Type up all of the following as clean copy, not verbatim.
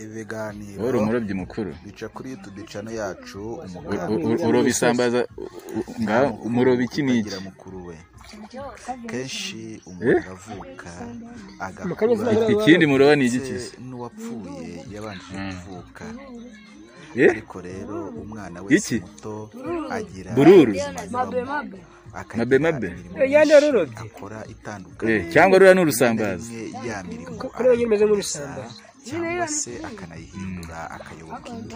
ibiganiro wari umurobyi mukuru bica kuri YouTube channel yacu uroba isambaza ngaho umuroba iki n'iki mukuru we kenshi umuntu avuka agakura ikindi muroba ni igiki n'uwapfuye yabanje kuvuka ariko rero umwana Iki? wese muto agira Bururu. mabe akora itandukanye cyangwa rura n'urusambaza ya mirimo kuri we nyemeze nk'urusambaza cyangwa se akanayihindura akayoboka indi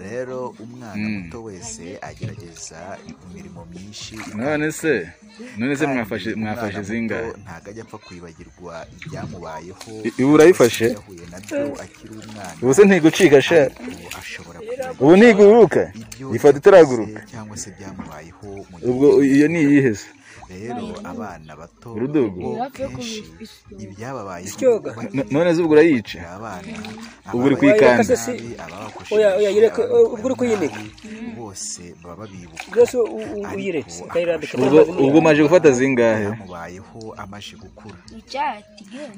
rero umwana muto wese agerageza imirimo myinshi none se mwafashe zingahe ntago ajya apfa kwibagirwa ibyamubayeho ibu urayifashe yahuye nabyo akiri umwana ubu se ntigucika sha ashobora ubu ntiguruka ifata itaraguruka cyangwa se byamubayeho mu ubwo iyo ni iyihe se rero abana bato Urudogo. kenshi ibyababayeho Isyoga. none se ubwo urayica abana ubu uri kwikanda oya yireke ubwo uri kuyinika bose baba babibuka byose uyiretse ukayirambika ubwo maje gufata zingahe byamubayeho amaze gukura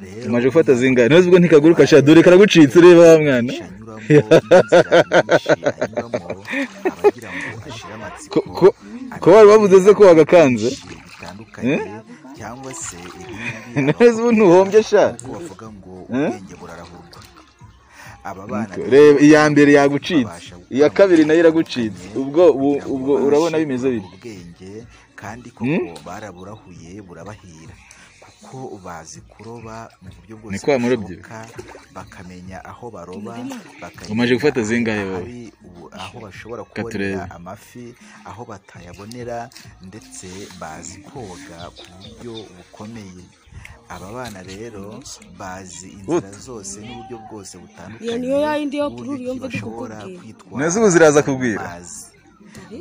rero umaje gufata zingahe none ubwo ntikaguruka sha dore karagucitse ureba wa mwana anyuramo abagira ngo ashire amatsiko ko bari bavuze se ko wagakanze bitandukanye cyangwa se ibindi none ubu ntuhombye sha ko bavuga ngo ubwenge burarahurwa aba bana reba iya mbere yagucitse iya kabiri nayo iragucitse ubwo urabona bimeze bite ubwenge kandi koko baraburahuye burabahira kuko bazi kuroba mu buryo bwose Ni kwa murobyi? bushoboka, bakamenya aho baroba Umaze gufata zingahe wowe? aho bashobora Katurebe. kubonera amafi aho batayabonera ndetse bazi koga ku buryo bukomeye aba bana rero bazi inzira zose n'uburyo bwose butandukanye niyo yayindi yo kururi yumva bashobora dukubwira kwitwara neza ubu ziraza kubwira bazi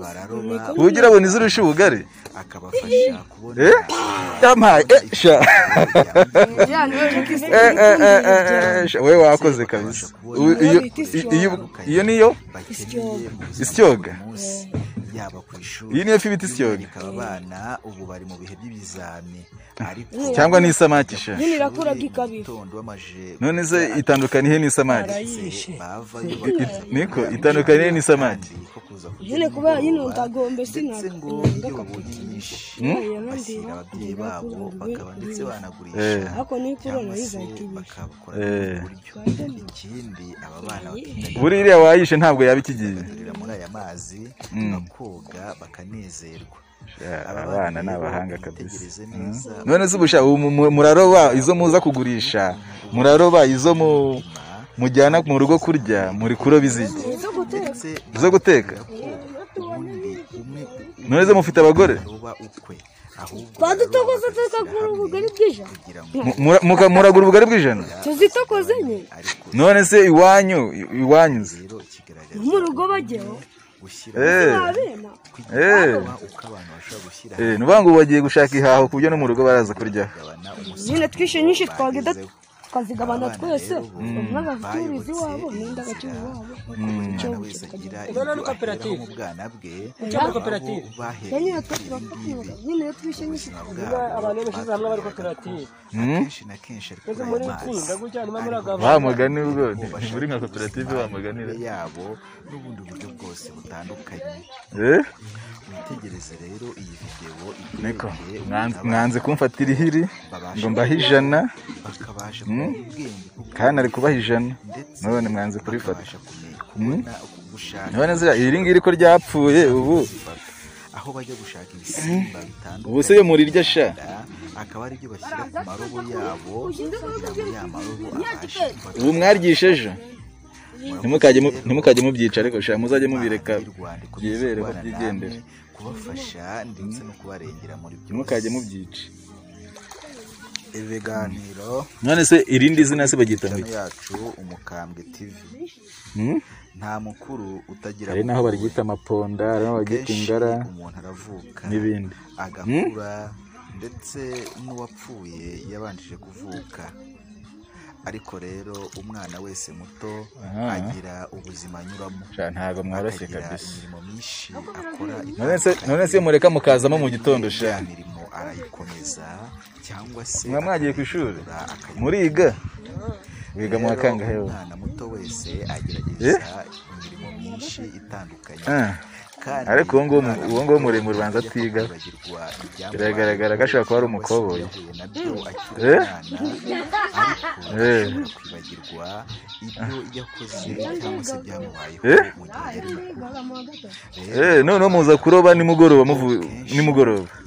bararoba ubugira abona izurusha ubugari akabafasha kubona yampaye sha we wakoze kabisa iyo niyo isyoga yaba ku ishuri iyi niyo fi bita isyoga aba bana ubu bari mu bihe by'ibizami ariko cyangwa ni isamaki sha nyine irakuraga ikabira gitondo bamaje none se itandukaniye n'isamaki bavayo niko itandukaniye n'isamaki ko kuza nyine kubera nyine utagombe ndetse ngo iyo babonye nyinshi bashyira ababyeyi babo bakaba ndetse banagurisha ariko nikurona cyangwa se yizahita ibisha bakabukora mu buryo ikindi aba bana bakiga buriya wayishe ntabwo yaba ikigiye muri aya mazi bakoga bakanezerwa aba bana ni abahanga kabisa tegereze neza none se ubusha muraroba izo muza kugurisha muraroba izo mujyana mu rugo kurya muri kuroba iziki ndetse zo guteka ubundi umwe none se mufite abagore uba ukwe ahubwo twadutokoze tukagura ubugari bw'ijana muragura ubugari bw'ijana tuzitokoze nyine none se iwanyu ze rero kigaragaza mu rugo bajyeho gushyira abena uko abantu bashobora gushyira nuvuga ngo bagiye gushaka ihaho ku buryo no mu rugo baraza kuryaho hamwe nyine twishe nyinshi twagenda tukazigabana twese umwe agafite urizi wabo n'undi agaciro iwabo umwana wese agira ibyo aheraho mu bwana bwe cyangwa koperative nyine twafatiraga nyine iyo twishe nyinshi abantu bashyize hamwe bari koperative kenshi na kenshi ari ese kuri muri aya itsinda mazi gutya harimo muragabo wa mugani ubwo ni muri nka koperative wamuganira yabo n'ubundi buryo bwose butandukanye witegereze rero iyi videwo niko mwanze kumfatira ihiri ngo mbahe ijana bakabasha kumenya ubwenge kuko kandi ari kubaha ijana ndetse none mwanze kurifata babasha kubona gushaka none zira iri ngiri ko ryapfuye ubu aho bajya gushaka ibisimba bitandukanye ubu se yo murirya sha akaba ari byo bashyira ku marobo yabo kugira ngo ya marobo abashe gufata ubu mwaryishe ejo ntimukajye mubyica ariko sha muzajye mubireka byibere ko byigendera kubafasha ndetse no kubarengera muri byose ntimukajye mubyica ibiganiro none se irindi zina se baryita ngo iki yacu umukambwe TV nta mukuru utagira hari naho baryita amaponda hari naho baryita ingara umuntu aravuka n'ibindi agakura ndetse n'uwapfuye yabanjije kuvuka ariko rero umwana wese muto agira ubuzima anyuramo ntabwo mworoshye kabisa imirimo myinshi akora none se mureka mukazamo mu gitondo sha imirimo arayikomeza cyangwa se mwa mwagiye ku ishuri muriga wiga mu wa kangahe wowe? umwana muto wese agerageza imirimo myinshi itandukanye kandi ariko uwo nguwo muremure ubanza atiga kwibagirwa biragaragara ko ashobora kuba ari umukoboyi nabyo akiri umwana ariko kwibagirwa ibyo yakoze cyangwa se byamubayeho mu gihe yari mukuru. noneho muza kuroba nimugoroba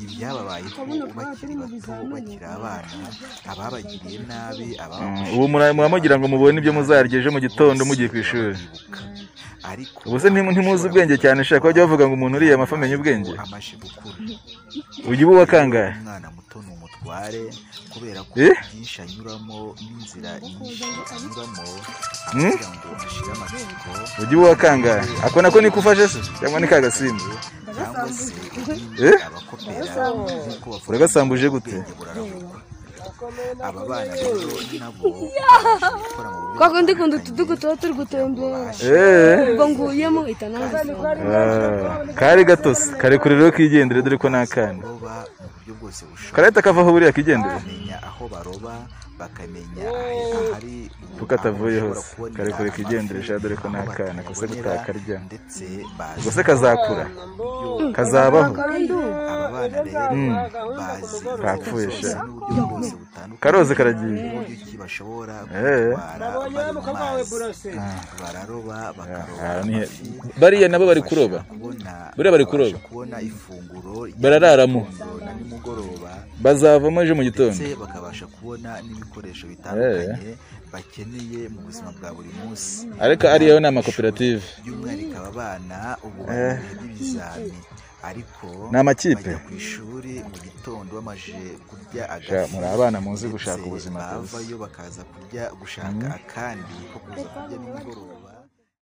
ibyababayeho bakiri bato bakiri abana, ababagiriye nabi, ubu mugira ngo mubone ibyo muzarya ejo mu gitondo mugiye ku ishuri. ubu se ntimuzi ubwenge cyane, ushaka bajya bavuga ngo umuntu uriye amafi amenya ubwenge. ujya uba uwa kangahe? umwana muto ni umutware kubera ko byinshi anyuramo n'inzira nyinshi anyuramo kugira ngo ashire amatsiko. ujya uba uwa kangahe? ako nako niko ufashe se cyangwa ni kagasimba cyangwa se abakopera nk'uko bavuga uragasambuje gute? aba bana rero nabo gukora mu buryo kwa kundi utudugu tuba turi gutembera ubwo nguyemo ihita nanjye kari gatose karekure rero kigendere dore ko ni akana baroba mu buryo bwose bushoboka, karahita kavaho buriya kigendere bakamenya aho baroba, bakamenya ahari kuko atavuye hose. karekure kigendere sha dore ko ni akana kose gutakarya ndetse ubwo se kazakura kazabaho. aba bana rero bazi kapfuye sha n'uburyo bwose butandukanye karoze karagiye uburyo ki bashobora gutwara bari mu mazi, bararoba bakaroba bariya nabo bari kuroba, buriya bari kuroba, kubona ifunguro barararamo na nimugoroba, bazavamo ejo mu gitondo ndetse bakabasha kubona n'ibikoresho bitandukanye bakeneye mu buzima bwa buri munsi. ariko ariyo ni amakoperative by'umwihariko aba bana ubu bari mu bihe by'ibizami, ariko ni amakipe bajya ku ishuri mu gitondo bamaze kurya agafi, muri abana muzi gushaka ubuzima bavayo bakaza gushaka akandi ko kuza kurya nimugoroba.